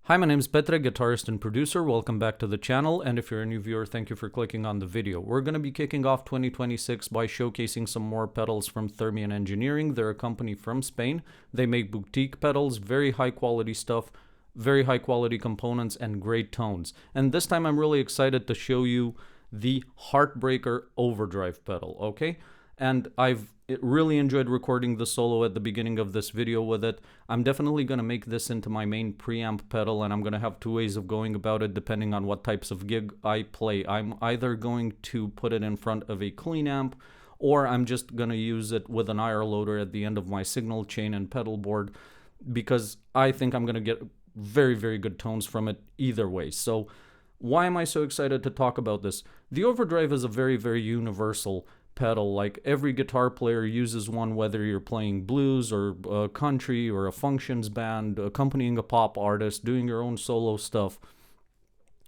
Hi, my name is Petre, guitarist and producer. Welcome back to the channel, and if you're a new viewer, thank you for clicking on the video. We're going to be kicking off 2026 by showcasing some more pedals from Thermion Engineering. They're a company from Spain. They make boutique pedals, very high quality stuff, very high quality components, and great tones. And this time I'm really excited to show you the HeartBreaker Overdrive pedal, okay? And I've really enjoyed recording the solo at the beginning of this video with it. I'm definitely going to make this into my main preamp pedal, and I'm going to have two ways of going about it depending on what types of gig I play. I'm either going to put it in front of a clean amp, or I'm just going to use it with an IR loader at the end of my signal chain and pedal board, because I think I'm going to get very, very good tones from it either way. So why am I so excited to talk about this? The Overdrive is a very, very universal pedal. Like, every guitar player uses one, whether you're playing blues or country or a functions band, accompanying a pop artist, doing your own solo stuff.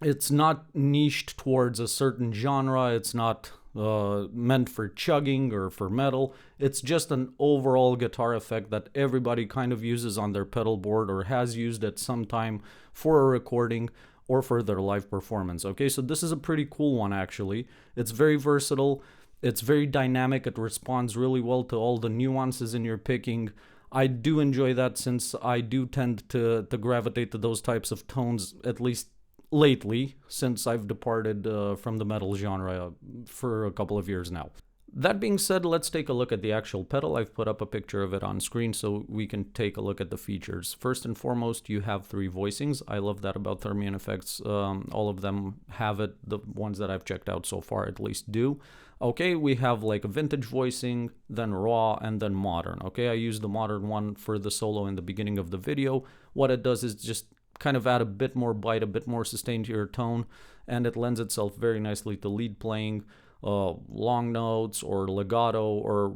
It's not niched towards a certain genre. It's not meant for chugging or for metal. It's just an overall guitar effect that everybody kind of uses on their pedal board or has used at some time for a recording or for their live performance. Okay, so this is a pretty cool one, actually. It's very versatile. It's very dynamic. It responds really well to all the nuances in your picking. I do enjoy that, since I do tend to gravitate to those types of tones, at least lately, since I've departed from the metal genre for a couple of years now. That being said, let's take a look at the actual pedal. I've put up a picture of it on screen so we can take a look at the features. First and foremost, you have 3 voicings. I love that about Thermion effects. All of them have it. The ones that I've checked out so far at least do. Okay, we have like a vintage voicing, then raw, and then modern. Okay, I used the modern one for the solo in the beginning of the video. What it does is just kind of add a bit more bite, a bit more sustain to your tone, and it lends itself very nicely to lead playing, long notes or legato or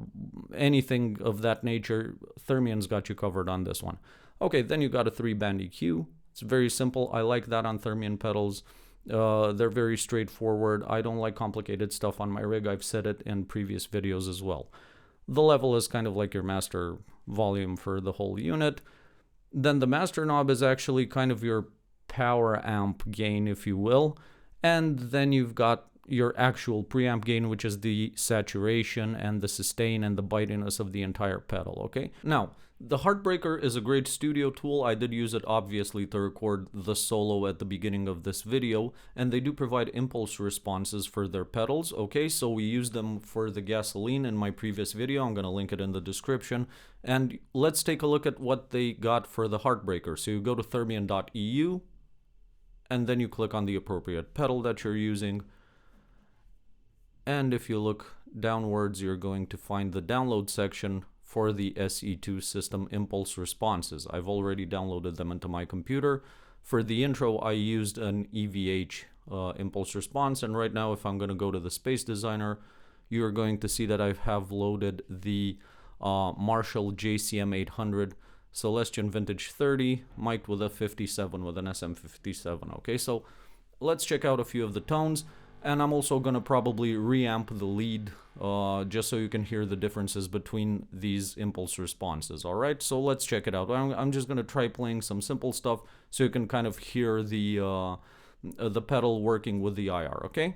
anything of that nature. Thermion's got you covered on this one. Okay, then you got a 3-band EQ. It's very simple. I like that on Thermion pedals. They're very straightforward. I don't like complicated stuff on my rig. I've said it in previous videos as well. The level is kind of like your master volume for the whole unit. Then the master knob is actually kind of your power amp gain, if you will. And then you've got your actual preamp gain, which is the saturation and the sustain and the bitiness of the entire pedal, okay? Now, the HeartBreaker is a great studio tool. I did use it, obviously, to record the solo at the beginning of this video, and they do provide impulse responses for their pedals, okay? So we used them for the gasoline in my previous video. I'm going to link it in the description. And let's take a look at what they got for the HeartBreaker. So you go to thermion.eu, and then you click on the appropriate pedal that you're using. And if you look downwards, you're going to find the download section for the SE2 system impulse responses. I've already downloaded them into my computer. For the intro, I used an EVH impulse response, and right now, if I'm going to go to the Space Designer, you're going to see that I have loaded the Marshall JCM 800 Celestion Vintage 30, mic'd with a 57, with an SM57. Okay, so let's check out a few of the tones. And I'm also going to probably reamp the lead just so you can hear the differences between these impulse responses. All right, so let's check it out. I'm just going to try playing some simple stuff so you can kind of hear the pedal working with the IR, okay?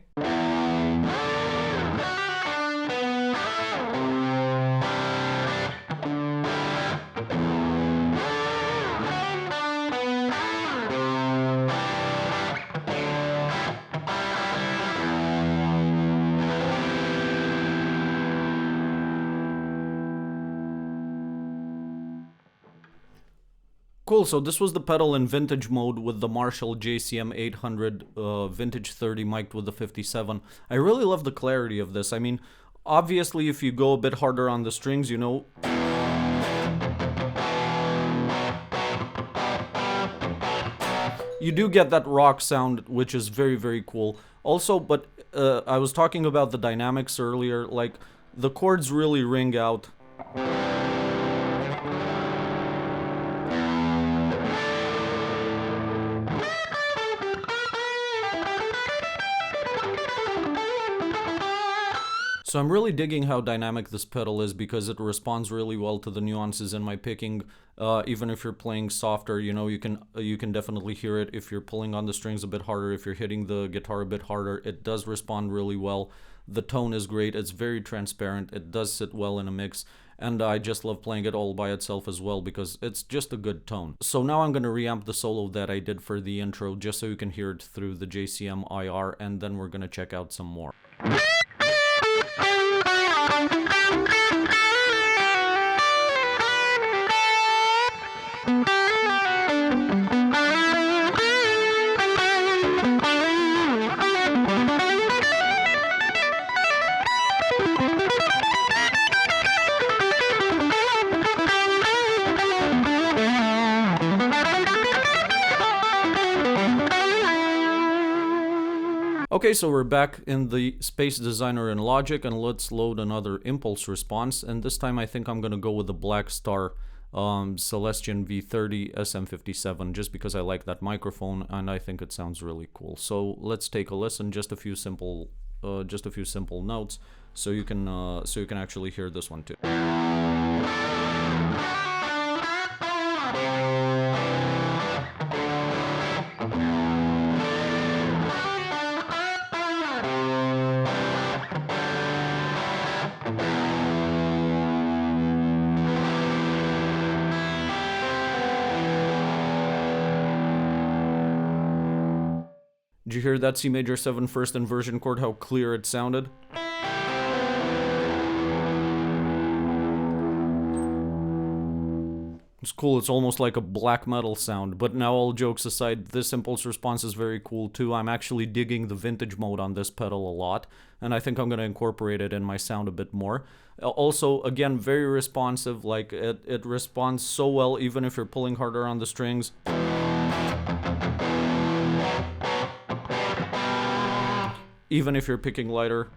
Cool, so this was the pedal in vintage mode with the Marshall JCM 800 Vintage 30 mic'd with the 57. I really love the clarity of this. I mean, obviously if you go a bit harder on the strings, you know, you do get that rock sound, which is very, very cool. Also, but I was talking about the dynamics earlier, like the chords really ring out. So I'm really digging how dynamic this pedal is because it responds really well to the nuances in my picking. Even if you're playing softer, you know, you can definitely hear it if you're pulling on the strings a bit harder, if you're hitting the guitar a bit harder. It does respond really well. The tone is great. It's very transparent. It does sit well in a mix. And I just love playing it all by itself as well because it's just a good tone. So now I'm going to reamp the solo that I did for the intro just so you can hear it through the JCM IR, and then we're going to check out some more. Okay, so we're back in the Space Designer in Logic, and let's load another impulse response. And this time I think I'm going to go with the Black Star Celestion V30 SM57 just because I like that microphone and I think it sounds really cool. So let's take a listen, just a few simple notes so you can actually hear this one too. Did you hear that C major 7 first inversion chord, how clear it sounded? It's cool, it's almost like a black metal sound. But now, all jokes aside, this impulse response is very cool too. I'm actually digging the vintage mode on this pedal a lot, and I think I'm going to incorporate it in my sound a bit more. Also, again, very responsive, like it responds so well even if you're pulling harder on the strings. Even if you're picking lighter.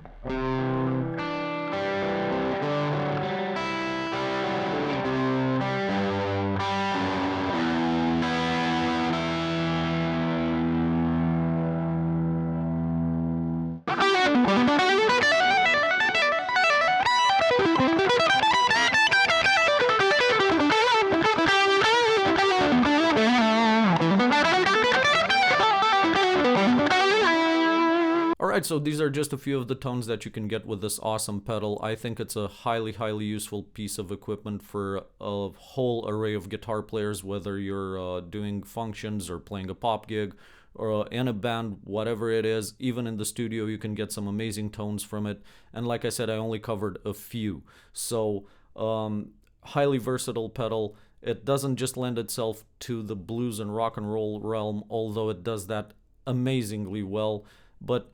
Alright, so these are just a few of the tones that you can get with this awesome pedal. I think it's a highly useful piece of equipment for a whole array of guitar players, whether you're doing functions or playing a pop gig or in a band, whatever it is. Even in the studio you can get some amazing tones from it, and like I said, I only covered a few. So highly versatile pedal. It doesn't just lend itself to the blues and rock and roll realm, although it does that amazingly well, but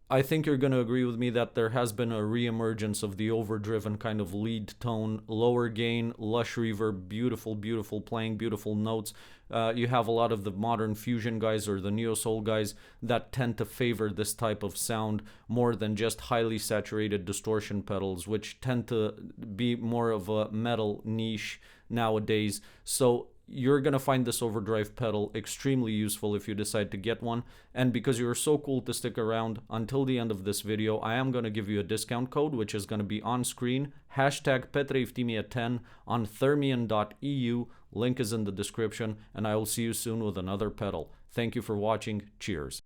I think you're going to agree with me that there has been a re-emergence of the overdriven kind of lead tone, lower gain, lush reverb, beautiful playing, beautiful notes. You have a lot of the modern fusion guys or the neo-soul guys that tend to favor this type of sound more than just highly saturated distortion pedals, which tend to be more of a metal niche nowadays. So you're going to find this overdrive pedal extremely useful if you decide to get one. And because you're so cool to stick around until the end of this video, I am going to give you a discount code, which is going to be on screen. Hashtag Petreiftimia10 on Thermion.eu. Link is in the description, and I will see you soon with another pedal. Thank you for watching. Cheers.